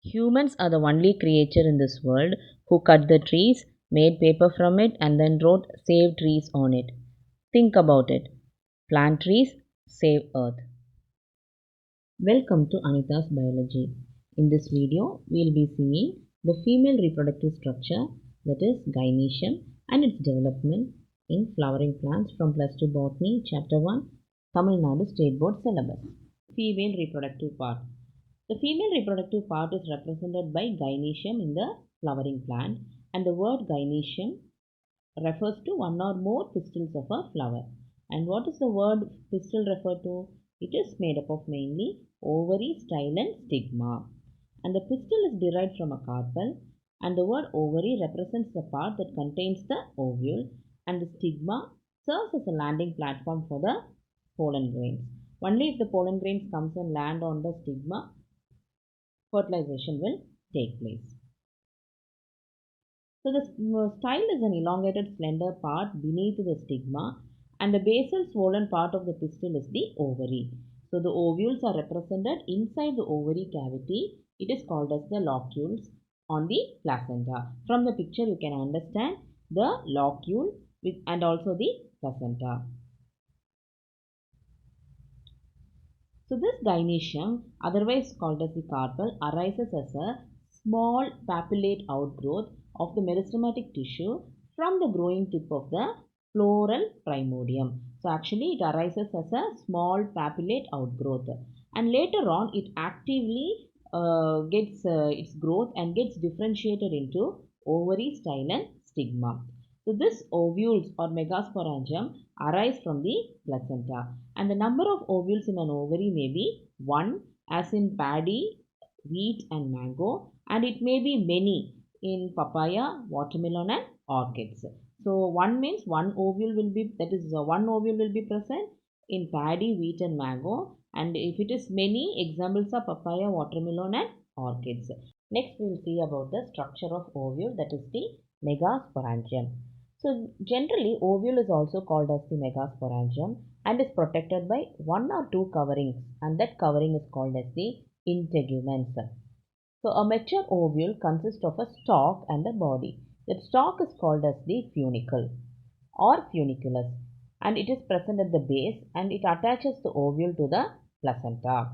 Humans are the only creature in this world who cut the trees, made paper from it, and then wrote "Save trees" on it. Think about it. Plant trees, save earth. Welcome to Anita's Biology. In this video, we'll be seeing the female reproductive structure, that is gynoecium, and its development in flowering plants from Plus 2 Botany, Chapter 1, Tamil Nadu State Board syllabus. Female reproductive part. The female reproductive part is represented by gynoecium in the flowering plant, and the word gynoecium refers to one or more pistils of a flower. And what is the word pistil refer to? It is made up of mainly ovary, style and stigma. And the pistil is derived from a carpel, and the word ovary represents the part that contains the ovule, and the stigma serves as a landing platform for the pollen grains. Only if the pollen grains comes and land on the stigma, fertilization will take place. So the style is an elongated slender part beneath the stigma, and the basal swollen part of the pistil is the ovary. So the ovules are represented inside the ovary cavity. It is called as the locules on the placenta. From the picture you can understand the locule and also the placenta. So this gynoecium, otherwise called as the carpel, arises as a small papillate outgrowth of the meristematic tissue from the growing tip of the floral primordium. So actually it arises as a small papillate outgrowth, and later on it actively gets its growth and gets differentiated into ovary, style and stigma. So this ovules or megasporangium arise from the placenta, and the number of ovules in an ovary may be 1 as in paddy, wheat and mango, and it may be many in papaya, watermelon and orchids. So 1 means one ovule will be, that is one ovule will be present in paddy, wheat and mango, and if it is many, examples are papaya, watermelon and orchids. Next we will see about the structure of ovule, that is the megasporangium. So generally ovule is also called as the megasporangium and is protected by one or two coverings, and that covering is called as the integuments. So a mature ovule consists of a stalk and a body. That stalk is called as the funicle or funiculus, and it is present at the base and it attaches the ovule to the placenta.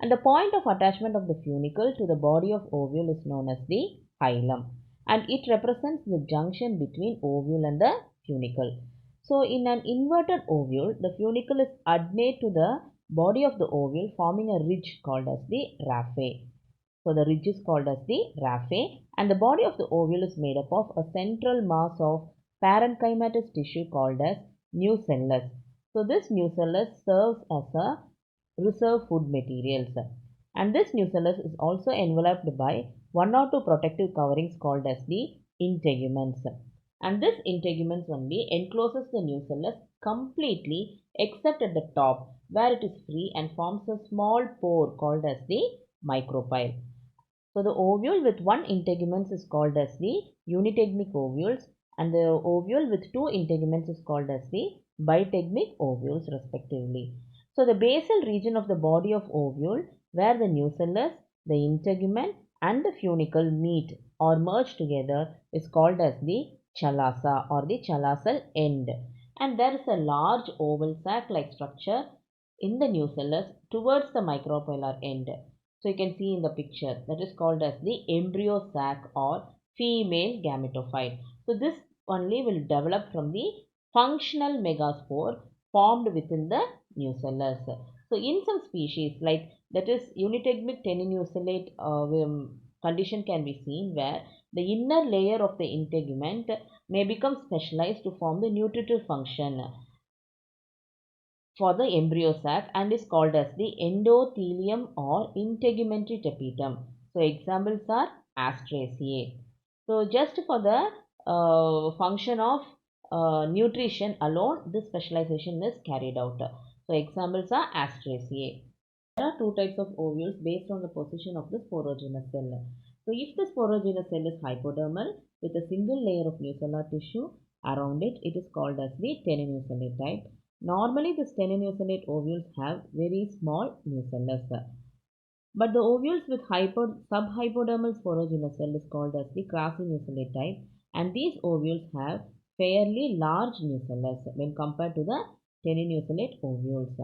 And the point of attachment of the funicle to the body of ovule is known as the hilum, and it represents the junction between ovule and the funicle. So in an inverted ovule, the funicle is adnate to the body of the ovule, forming a ridge called as the raphe. So the ridge is called as the raphe, and the body of the ovule is made up of a central mass of parenchymatous tissue called as nucellus. So this nucellus serves as a reserve food materials, and this nucellus is also enveloped by one or two protective coverings called as the integuments, and this integuments only encloses the nucellus completely except at the top where it is free and forms a small pore called as the micropyle. So the ovule with one integuments is called as the unitegmic ovules, and the ovule with two integuments is called as the bitegmic ovules respectively. So the basal region of the body of ovule where the nucellus, the integument and the funicle meet or merge together is called as the chalaza or the chalasal end, and there is a large oval sac like structure in the nucellus towards the micropylar end. So you can see in the picture that is called as the embryo sac or female gametophyte. So this only will develop from the functional megaspore formed within the nucellus. So in some species like that is unitegmic tenunucellate condition can be seen where the inner layer of the integument may become specialized to form the nutritive function for the embryo sac and is called as the endothelium or integumentary tapetum. So examples are Asteraceae. So just for the function of nutrition alone, this specialization is carried out. So examples are Asteraceae. There are two types of ovules based on the position of the sporogenous cell. So if the sporogenous cell is hypodermal with a single layer of nucellar tissue around it, it is called as the tenunucellate type. Normally the tenunucellate ovules have very small nucellus. But the ovules with subhypodermal sporogenous cell is called as the crassinucellate type, and these ovules have fairly large nucellus when compared to the teninucellate ovules.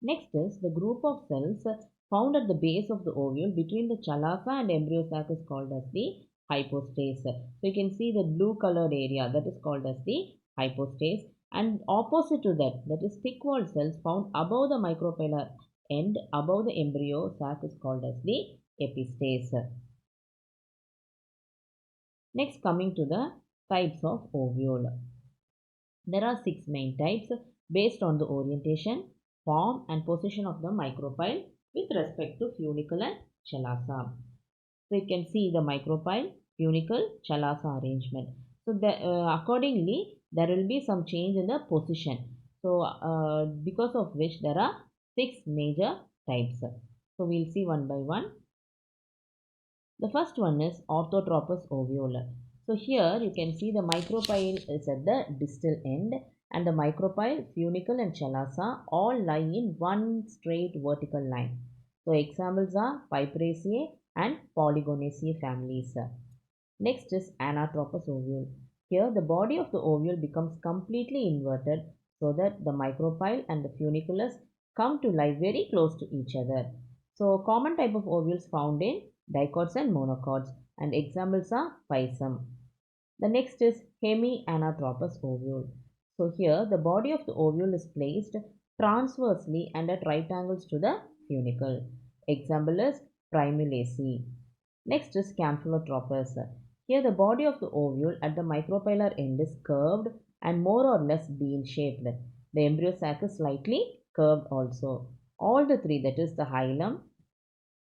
Next is the group of cells found at the base of the ovule between the chalaza and embryo sac is called as the hypostase. So you can see the blue colored area that is called as the hypostase, and opposite to that, that is thick walled cells found above the micropylar end above the embryo sac is called as the epistase. Next, coming to the types of ovule. There are six main types based on the orientation, form and position of the micropyle with respect to funicle and chalaza. So you can see the micropyle, funicle, chalaza arrangement. So accordingly, there will be some change in the position. So because of which there are six major types. So we'll see one by one. The first one is orthotropous ovule. So here you can see the micropyle is at the distal end, and the micropyle, funicle and chalaza all lie in one straight vertical line. So examples are Piperaceae and Polygonaceae families. Next is anatropous ovule. Here the body of the ovule becomes completely inverted so that the micropyle and the funiculus come to lie very close to each other. So common type of ovules found in dicots and monocots, and examples are Pisum. The next is hemianatropous ovule. So here the body of the ovule is placed transversely and at right angles to the funicle. Example is Primulaceae. Next is Campylotropous. Here the body of the ovule at the micropylar end is curved and more or less bean-shaped. The embryo sac is slightly curved also. All the three, that is the hilum,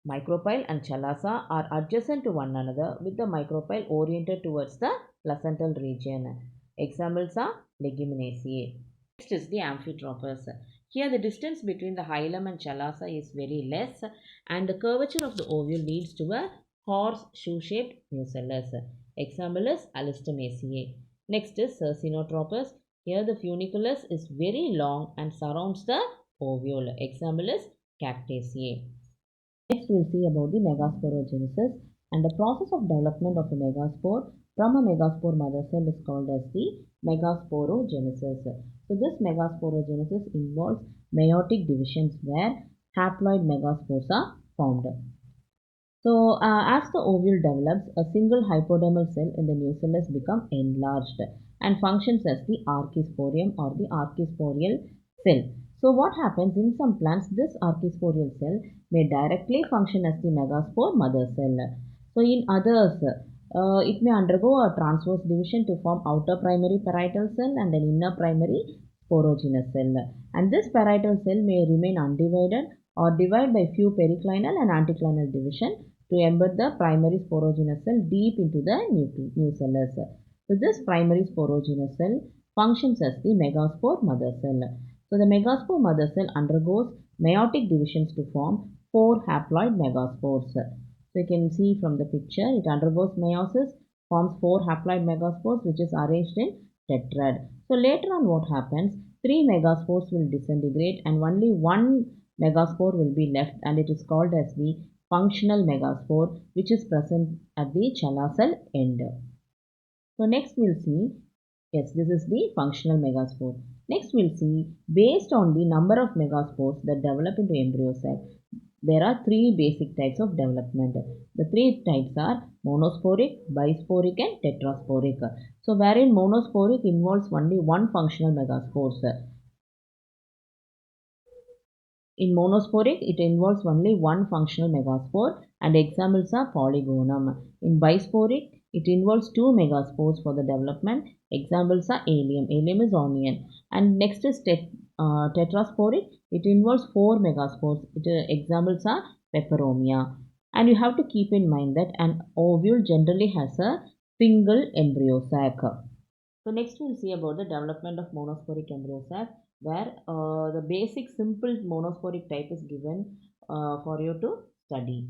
micropyle and chalaza, are adjacent to one another with the micropyle oriented towards the placental region. Examples are Leguminaceae. Next is the Amphitropous. Here the distance between the hilum and chalaza is very less, and the curvature of the ovule leads to a horseshoe-shaped nucellus. Example is Alistomyceae. Next is Cercinotropous. Here the funiculus is very long and surrounds the ovule. Example is Cactaceae. Next, we'll see about the megasporogenesis, and the process of development of a megaspore from a megaspore mother cell is called as the megasporogenesis. So, this megasporogenesis involves meiotic divisions where haploid megaspores are formed. So, as the ovule develops, a single hypodermal cell in the nucellus becomes enlarged and functions as the archisporium or the archisporial cell. So, what happens in some plants, this archisporial cell may directly function as the megaspore mother cell. So, in others, it may undergo a transverse division to form outer primary parietal cell and an inner primary sporogenous cell. And this parietal cell may remain undivided or divide by few periclinal and anticlinal division to embed the primary sporogenous cell deep into the nucellus. So this primary sporogenous cell functions as the megaspore mother cell. So the megaspore mother cell undergoes meiotic divisions to form four haploid megaspores. So you can see from the picture, it undergoes meiosis, forms four haploid megaspores which is arranged in tetrad. So later on what happens, three megaspores will disintegrate and only one megaspore will be left, and it is called as the functional megaspore, which is present at the chalazal end. So next we'll see, yes, this is the functional megaspore. Next we'll see, based on the number of megaspores that develop into embryo sac, there are three basic types of development. The three types are monosporic, bisporic and tetrasporic. So wherein monosporic involves only one functional megaspore. In monosporic, it involves only one functional megaspore, and examples are Polygonum. In bisporic, it involves two megaspores for the development. Examples are Allium. Allium is onion. And next is tetrasporic. It involves four megaspores. Examples are Peperomia. And you have to keep in mind that an ovule generally has a single embryo sac. So next we'll see about the development of monosporic embryo sac, where the basic simple monosporic type is given for you to study.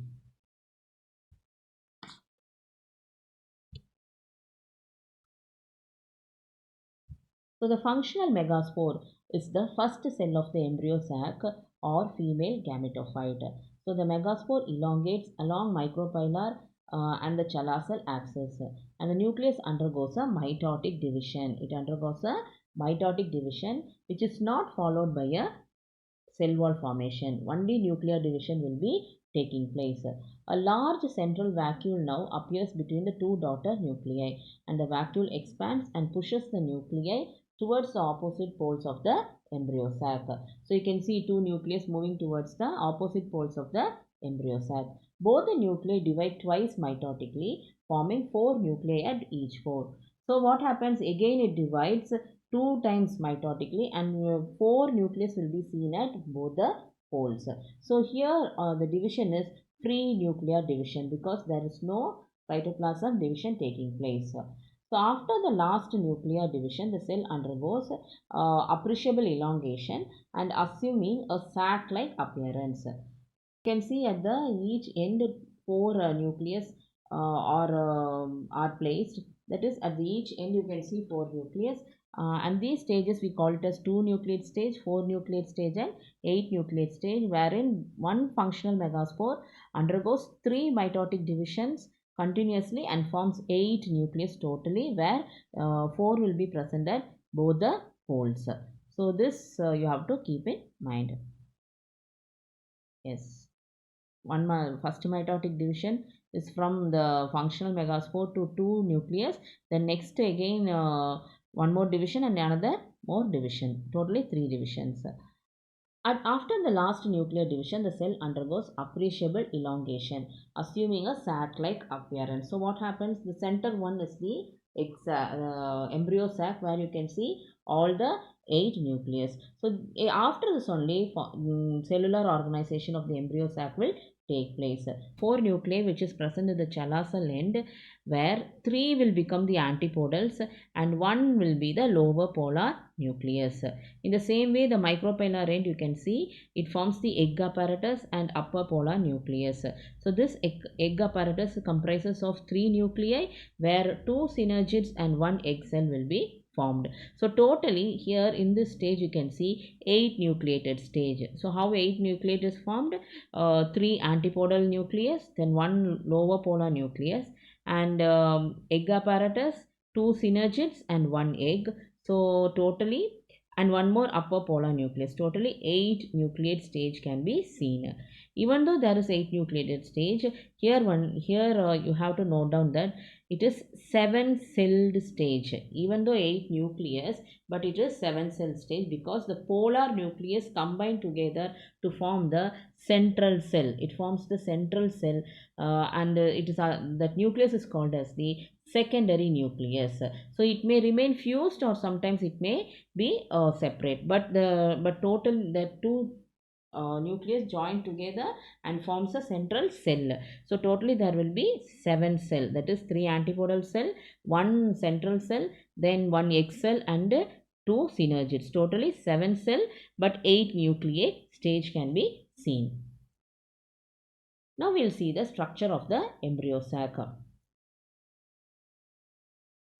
So the functional megaspore is the first cell of the embryo sac or female gametophyte. So the megaspore elongates along micropylar and the chala axis, and the nucleus undergoes a mitotic division. It undergoes a mitotic division which is not followed by a cell wall formation. Only nuclear division will be taking place. A large central vacuole now appears between the two daughter nuclei, and the vacuole expands and pushes the nuclei towards the opposite poles of the embryo sac. So you can see two nucleus moving towards the opposite poles of the embryo sac. Both the nuclei divide twice mitotically, forming 4 nuclei at each pore. So what happens again, it divides 2 times mitotically, and 4 nucleus will be seen at both the poles. So here the division is free nuclear division because there is no cytoplasm division taking place. So after the last nuclear division, the cell undergoes appreciable elongation and assuming a sac-like appearance. You can see at the each end 4 nucleus are placed. That is, at the each end you can see 4 nucleus, and these stages we call it as 2 nucleate stage, 4 nucleate stage, and 8 nucleate stage, wherein one functional megaspore undergoes 3 mitotic divisions continuously and forms 8 nucleus totally, where 4 will be present at both the poles. So this you have to keep in mind. Yes. First mitotic division is from the functional megaspore to 2 nucleus. Then next again one more division and another more division. Totally 3 divisions. And after the last nuclear division, the cell undergoes appreciable elongation, assuming a sac-like appearance. So what happens? The center one is the embryo sac, where you can see all the 8 nucleus. So after this only cellular organization of the embryo sac will take place. 4 nuclei which is present in the chala end, where 3 will become the antipodals and 1 will be the lower polar nucleus. In the same way, the micropylar end, you can see it forms the egg apparatus and upper polar nucleus. So this egg apparatus comprises of 3 nuclei, where 2 synergids and 1 egg cell will be formed. So totally here in this stage you can see 8 nucleated stage. So how 8 nucleate is formed? 3 antipodal nucleus, then 1 lower polar nucleus, and egg apparatus, 2 synergids and 1 egg. So totally, and 1 more upper polar nucleus. Totally 8 nucleate stage can be seen. Even though there is 8 nucleated stage, here you have to note down that it is 7 celled stage. Even though 8 nucleus, but it is 7 cell stage because the polar nucleus combine together to form the central cell. It forms the central cell, and it is that nucleus is called as the secondary nucleus. So it may remain fused or sometimes it may be separate, but the two nucleus join together and forms a central cell. So totally there will be 7 cell, that is 3 antipodal cell, 1 central cell, then 1 egg cell and 2 synergids. Totally 7 cell, but 8 nucleate stage can be seen. Now we'll see the structure of the embryo sac.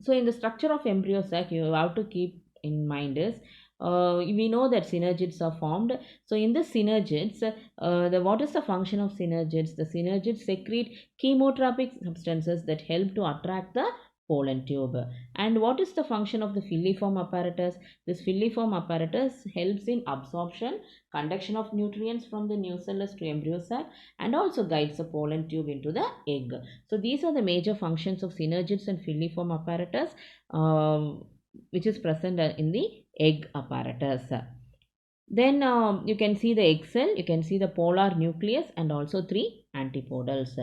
So in the structure of embryo sac, you have to keep in mind is we know that synergids are formed. So in the synergids, what is the function of synergids? The synergids secrete chemotropic substances that help to attract the pollen tube. And what is the function of the filiform apparatus? This filiform apparatus helps in absorption, conduction of nutrients from the nucellus to embryo sac, and also guides the pollen tube into the egg. So these are the major functions of synergids and filiform apparatus, which is present in the egg apparatus. Then you can see the egg cell, you can see the polar nucleus and also 3 antipodals.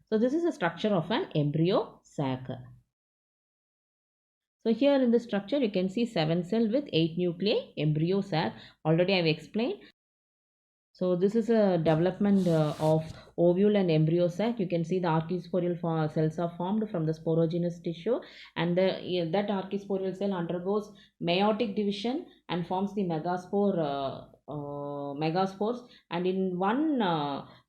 So this is the structure of an embryo sac. So here in the structure you can see 7 cell with 8 nuclei, embryo sac. Already I have explained. So this is a development of ovule and embryo sac. You can see the archisporial cells are formed from the sporogenous tissue, and that archisporial cell undergoes meiotic division and forms the megaspores, and in one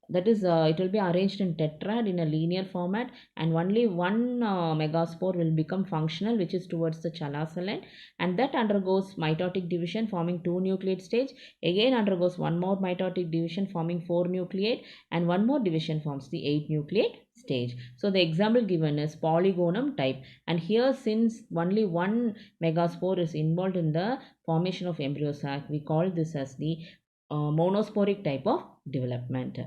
that is it will be arranged in tetrad in a linear format, and only one megaspore will become functional, which is towards the chalasalin, and that undergoes mitotic division forming two nucleate stage, again undergoes one more mitotic division forming four nucleate, and one more division forms the eight nucleate stage. So the example given is polygonum type, and here since only one megaspore is involved in the formation of embryo sac, we call this as the monosporic type of development.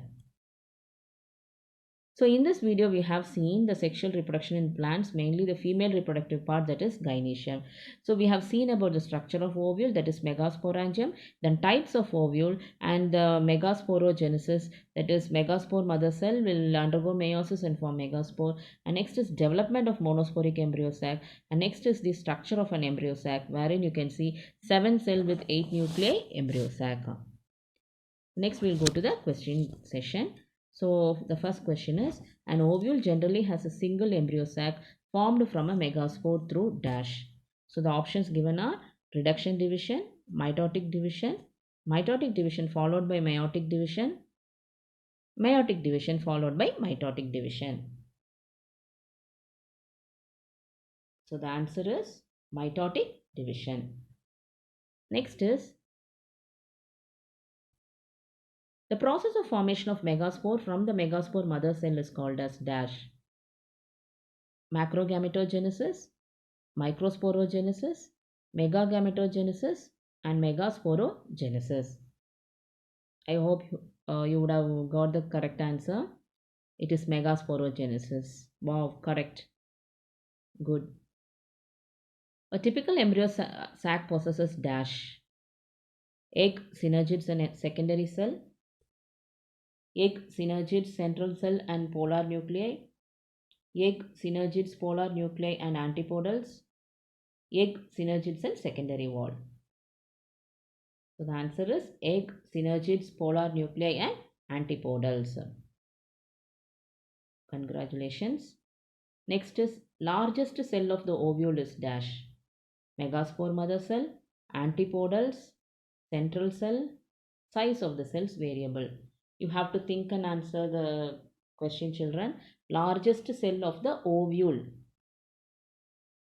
So in this video we have seen the sexual reproduction in plants, mainly the female reproductive part, that is gynoecium. So we have seen about the structure of ovule, that is megasporangium, then types of ovule and the megasporogenesis, that is megaspore mother cell will undergo meiosis and form megaspore, and next is development of monosporic embryo sac, and next is the structure of an embryo sac, wherein you can see 7 cell with 8 nuclei embryo sac. Next we'll go to the question session. So the first question is, an ovule generally has a single embryo sac formed from a megaspore through dash. So the options given are reduction division, mitotic division followed by meiotic division followed by mitotic division. So the answer is mitotic division. Next is, the process of formation of megaspore from the megaspore mother cell is called as dash. Macrogametogenesis, microsporogenesis, megagametogenesis, and megasporogenesis. I hope you would have got the correct answer. It is megasporogenesis. Wow, correct. Good. A typical embryo sac possesses dash. Egg, synergids and secondary cell. Egg, synergids, central cell and polar nuclei. Egg, synergids, polar nuclei and antipodals. Egg, synergids and secondary wall. So the answer is egg, synergids, polar nuclei and antipodals. Congratulations. Next is, largest cell of the ovule is dash. Megaspore mother cell, antipodals, central cell, size of the cells variable. You have to think and answer the question, children. Largest cell of the ovule.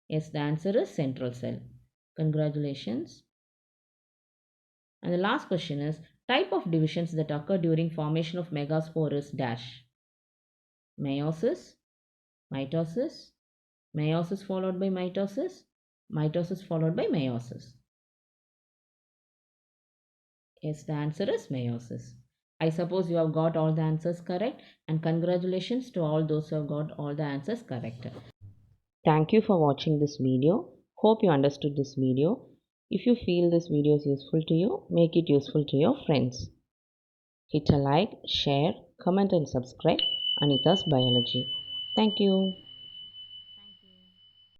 Yes, the answer is central cell. Congratulations. And the last question is, type of divisions that occur during formation of megaspore is dash. Meiosis, mitosis, meiosis followed by mitosis, mitosis followed by meiosis. Yes, the answer is meiosis. I suppose you have got all the answers correct, and congratulations to all those who have got all the answers correct. Thank you for watching this video. Hope you understood this video. If you feel this video is useful to you, make it useful to your friends. Hit a like, share, comment and subscribe Anita's Biology. Thank you.